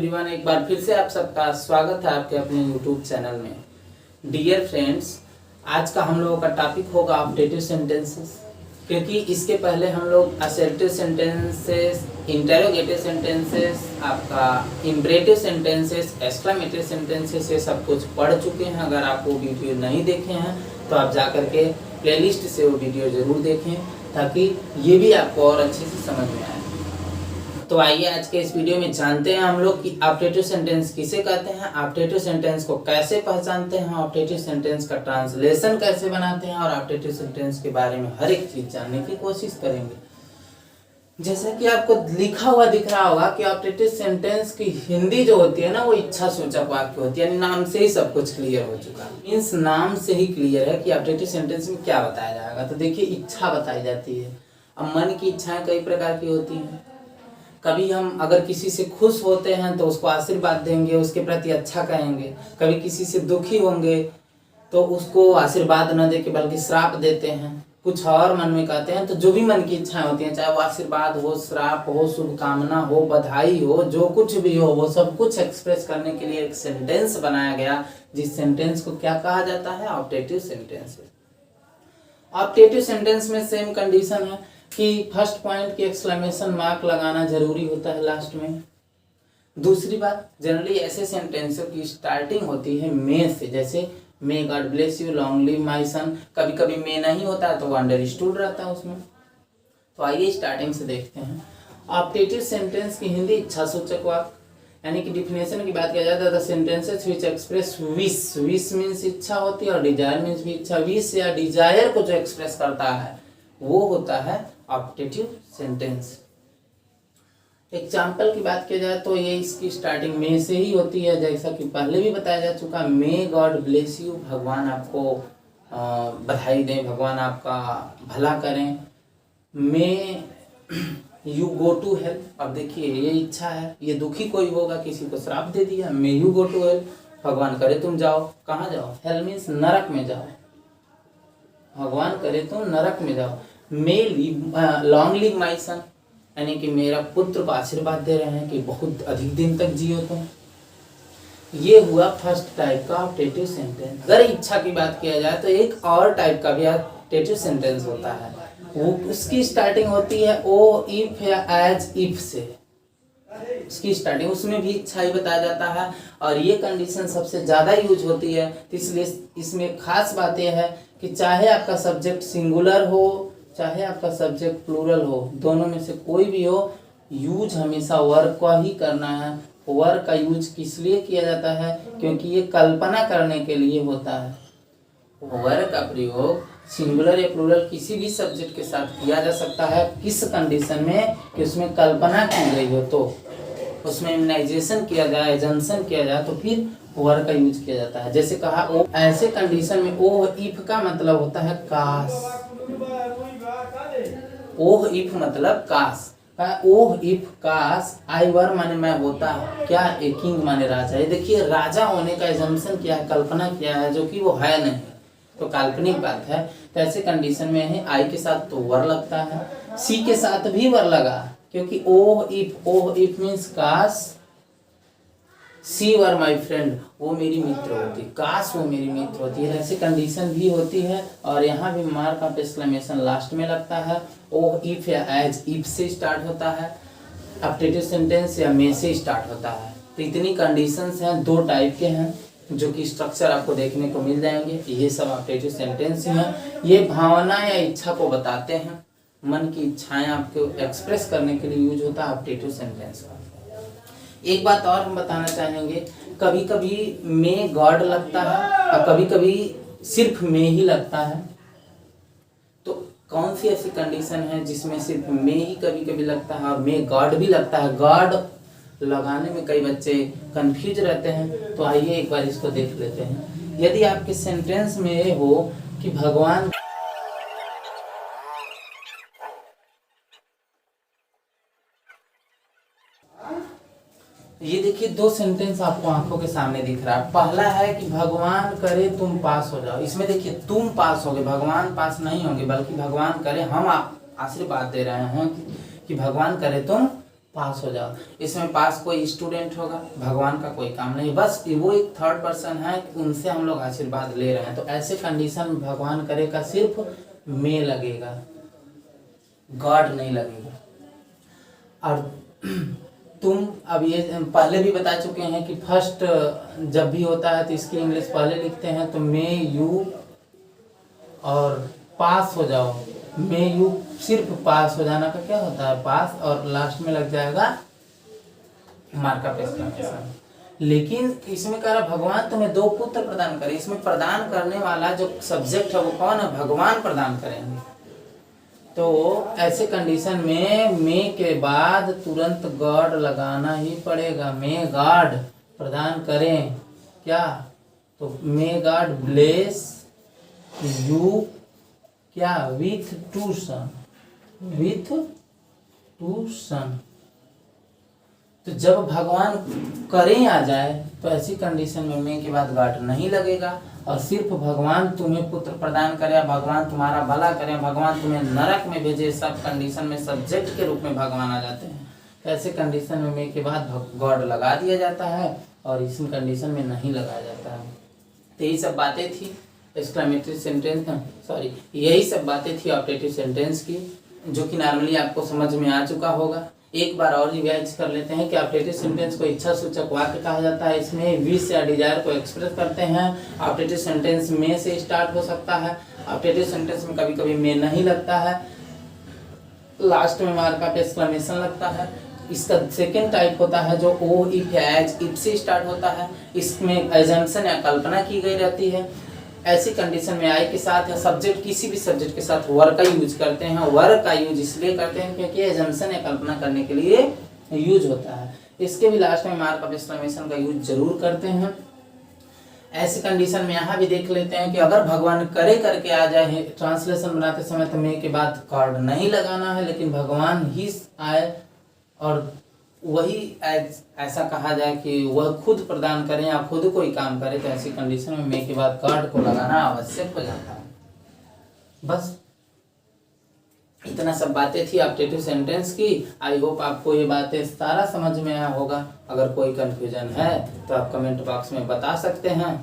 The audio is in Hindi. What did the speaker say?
एवरीवन, एक बार फिर से आप सबका स्वागत है आपके अपने यूट्यूब चैनल में। डियर फ्रेंड्स, आज का हम लोगों का टॉपिक होगा ऑब्जेक्टिव सेंटेंसेस, क्योंकि इसके पहले हम लोग असर्टिव सेंटेंसेस, इंटरोगेटिव सेंटेंसेस, आपका इम्परेटिव सेंटेंसेस, एक्सक्लेमेटरी सेंटेंसेस ये सब कुछ पढ़ चुके हैं। अगर आप वो वीडियो नहीं देखे हैं तो आप जा करके प्लेलिस्ट से वो वीडियो ज़रूर देखें, ताकि ये भी आपको और अच्छे से समझ में आए। तो आइए आज के इस वीडियो में जानते हैं हम लोग कि ऑब्जेक्टिव सेंटेंस किसे कहते हैं, ऑब्जेक्टिव सेंटेंस को कैसे पहचानते हैं, ऑब्जेक्टिव सेंटेंस का ट्रांसलेशन कैसे बनाते हैं, और ऑब्जेक्टिव सेंटेंस के बारे में हर एक चीज जानने की कोशिश करेंगे। जैसे कि आपको लिखा हुआ दिख रहा होगा कि ऑब्जेक्टिव सेंटेंस की हिंदी जो होती है ना, वो इच्छा सूचक वाक्य होती है, यानी नाम से ही सब कुछ क्लियर हो चुका है। मीन्स नाम से ही क्लियर है कि ऑब्जेक्टिव सेंटेंस में क्या बताया जाएगा। तो देखिए, इच्छा बताई जाती है। अब मन की इच्छाएं कई प्रकार की होती हैं। कभी हम अगर किसी से खुश होते हैं तो उसको आशीर्वाद देंगे, उसके प्रति अच्छा कहेंगे। कभी किसी से दुखी होंगे तो उसको आशीर्वाद न दे के बल्कि श्राप देते हैं, कुछ और मन में कहते हैं। तो जो भी मन की इच्छाएं होती हैं, चाहे वो आशीर्वाद हो, श्राप हो, शुभकामना हो, बधाई हो, जो कुछ भी हो, वो सब कुछ एक्सप्रेस करने के लिए एक सेंटेंस बनाया गया, जिस सेंटेंस को क्या कहा जाता है, ऑब्जेक्टिव सेंटेंस। ऑब्जेक्टिव सेंटेंस में सेम कंडीशन है कि फर्स्ट पॉइंट की एक्सक्लेमेशन मार्क लगाना जरूरी होता है लास्ट में। दूसरी बात, जनरली ऐसे सेंटेंसों की स्टार्टिंग होती है मे से, जैसे may God bless you, long live my son. कभी कभी मे नहीं होता है तो वो अंडरस्टूड रहता है उसमें। तो आइए स्टार्टिंग से देखते हैं। ऑब्जेक्टिव सेंटेंस की हिंदी इच्छा सूचक वाक्य, यानी कि डिफिनेशन की बात किया जाता है, the sentences which express wish, wish means इच्छा होती है, और डिजायर मीन्स भी इच्छा। विश या डिजायर को जो एक्सप्रेस करता है वो होता है ऑब्जेक्टिव सेंटेंस। एग्जाम्पल की बात किया जाए तो ये इसकी स्टार्टिंग में से ही होती है, जैसा कि पहले भी बताया जा चुका। मे गॉड ब्लेस यू, भगवान आपको बधाई दें, भगवान आपका भला करें। May you go to hell, अब देखिए ये इच्छा है, ये दुखी कोई होगा, किसी को श्राप दे दिया। May you go to hell, भगवान करे तुम जाओ, कहाँ जाओ, हेल मीन्स नरक में जाओ, भगवान करे तुम नरक में जाओ। मे लॉन्ग लिव माय सन, यानी कि मेरा पुत्र को आशीर्वाद दे रहे हैं कि बहुत अधिक दिन तक जियो तुम। ये हुआ फर्स्ट टाइप का ऑब्जेक्टिव सेंटेंस। अगर इच्छा की बात किया जाए तो एक और टाइप का भी ऑब्जेक्टिव सेंटेंस होता है, वो उसकी स्टार्टिंग होती है ओ, इफ या एज इफ से। उसकी स्टार्टिंग, उसमें भी इच्छा ही बताया जाता है, और ये कंडीशन सबसे ज्यादा यूज होती है। तो इसलिए इसमें खास बात यह है कि चाहे आपका सब्जेक्ट सिंगुलर हो, चाहे आपका सब्जेक्ट प्लूरल हो, दोनों में से कोई भी हो, यूज हमेशा वर्क का ही करना है। वर्क का यूज किस लिए किया जाता है, क्योंकि ये कल्पना करने के लिए होता है। वर्क का प्रयोग सिंगुलर या प्लूरल किसी भी सब्जेक्ट के साथ किया जा सकता है, किस कंडीशन में, कि उसमें कल्पना की गई हो, तो उसमें इमेजिनेशन किया जाए, एजम्पशन किया जाए, तो फिर वर्क का यूज किया जाता है। जैसे कहा ओ, ऐसे कंडीशन में ओ इफ का मतलब होता है काश। ओह इफ मतलब काश। ओह इफ काश, आई वर माने मैं होता, क्या ए किंग माने राजा। ये देखिए, राजा होने का एजम्पशन किया है, कल्पना किया है, जो कि वो है नहीं, तो काल्पनिक बात है। तो ऐसे कंडीशन में है आई के साथ तो वर लगता है, सी के साथ भी वर लगा, क्योंकि ओह इफ मीन्स काश सी वर माई फ्रेंड, वो मेरी मित्र होती, काश वो मेरी मित्र होती है। ऐसी कंडीशन भी होती है, और यहाँ भी मार्क ऑफ एक्सक्लेमेशन लास्ट में लगता है। ओह इफ या एज इफ से स्टार्ट होता है, ऑब्जेक्टिव सेंटेंस या मे से स्टार्ट होता है। तो इतनी कंडीशंस हैं, दो टाइप के हैं, जो कि स्ट्रक्चर आपको देखने को मिल जाएंगे। ये सब ऑब्जेक्टिव सेंटेंस हैं। ये भावना या इच्छा को बताते हैं, मन की इच्छाएं आपको एक्सप्रेस करने के लिए यूज होता है ऑब्जेक्टिव सेंटेंस का। एक बात और हम बताना चाहेंगे, कभी कभी मे गॉड लगता है और कभी कभी सिर्फ मे ही लगता है। तो कौन सी ऐसी कंडीशन है जिसमें सिर्फ मे ही कभी कभी लगता है और मे गॉड भी लगता है। गॉड लगाने में कई बच्चे कंफ्यूज रहते हैं, तो आइए एक बार इसको देख लेते हैं। यदि आपके सेंटेंस में ये हो कि भगवान, ये देखिए दो सेंटेंस आपको आंखों के सामने दिख रहा है। पहला है कि भगवान करे तुम पास हो जाओ। इसमें देखिए तुम पास होगे, भगवान पास नहीं होंगे, बल्कि भगवान करे, हम आप आशीर्वाद दे रहे हैं कि भगवान करे तुम पास हो जाओ। इसमें पास कोई स्टूडेंट होगा, भगवान का कोई काम नहीं, बस वो एक थर्ड पर्सन है, उनसे हम लोग आशीर्वाद ले रहे हैं। तो ऐसे कंडीशन में भगवान करेगा सिर्फ मे लगेगा, गॉड नहीं लगेगा। और तुम अब ये पहले भी बता चुके हैं कि फर्स्ट जब भी होता है तो इसकी इंग्लिश पहले लिखते हैं, तो मे यू और पास हो जाओ। मे यू सिर्फ पास हो जाना का क्या होता है, पास, और लास्ट में लग जाएगा मार्क ऑफ एक्सक्लेमेशन। लेकिन इसमें कह रहा भगवान तुम्हें 2 पुत्र प्रदान करे। इसमें प्रदान करने वाला जो सब्जेक्ट है वो कौन है, भगवान प्रदान करेंगे। तो ऐसे कंडीशन में मे के बाद तुरंत गॉड लगाना ही पड़ेगा। मे गॉड प्रदान करें क्या, तो मे गॉड ब्लेस यू क्या, विथ 2 सन, विथ 2 सन। तो जब भगवान करें आ जाए तो ऐसी कंडीशन में मे के बाद गॉड नहीं लगेगा, और सिर्फ भगवान तुम्हें पुत्र प्रदान करे, भगवान तुम्हारा भला करे, भगवान तुम्हें नरक में भेजे, सब कंडीशन में सब्जेक्ट के रूप में भगवान आ जाते हैं। तो ऐसे कंडीशन में मे के बाद गॉड लगा दिया जाता है, और इस कंडीशन में नहीं लगाया जाता है। तो यही सब बातें थी एक्सक्लेमेटरी सेंटेंस, सॉरी यही सब बातें थी ऑब्जेक्टिव सेंटेंस की, जो कि नॉर्मली आपको समझ में आ चुका होगा। एक बार और रिवाइज कर लेते हैं कि ऑब्जेक्टिव सेंटेंस को इच्छा सूचक वाक्य कहा जाता है। इसमें विश या डिजायर को एक्सप्रेस करते हैं। ऑब्जेक्टिव सेंटेंस में से स्टार्ट हो सकता है। ऑब्जेक्टिव सेंटेंस में कभी कभी में नहीं लगता है, लास्ट में मार्क ऑफ एक्सक्लेमेशन लगता है। इसका सेकेंड टाइप होता है जो ओ, इफ या एज, इफ से स्टार्ट होता है। इसमें एजम्पशन या कल्पना की गई रहती है। ऐसी कंडीशन में आई के साथ या सब्जेक्ट, किसी भी सब्जेक्ट के साथ वर का यूज करते हैं। वर का यूज इसलिए करते हैं क्योंकि एजम्पशन या कल्पना करने के लिए यूज होता है। इसके भी लास्ट में मार्क ऑफ एक्सक्लेमेशन का यूज जरूर करते हैं। ऐसी कंडीशन में यहाँ भी देख लेते हैं कि अगर भगवान करे करके आ जाए ट्रांसलेशन बनाते समय, तो मे के बाद गॉड नहीं लगाना है, लेकिन भगवान ही आए और वही ऐसा कहा जाए कि वह खुद प्रदान करें या खुद कोई काम करे, तो ऐसी कंडीशन में मे के बाद गॉड को लगाना आवश्यक हो जाता है। बस इतना सब बातें थी ऑब्जेक्टिव सेंटेंस की। आई होप आपको ये बातें सारा समझ में आया होगा। अगर कोई कंफ्यूजन है तो आप कमेंट बॉक्स में बता सकते हैं।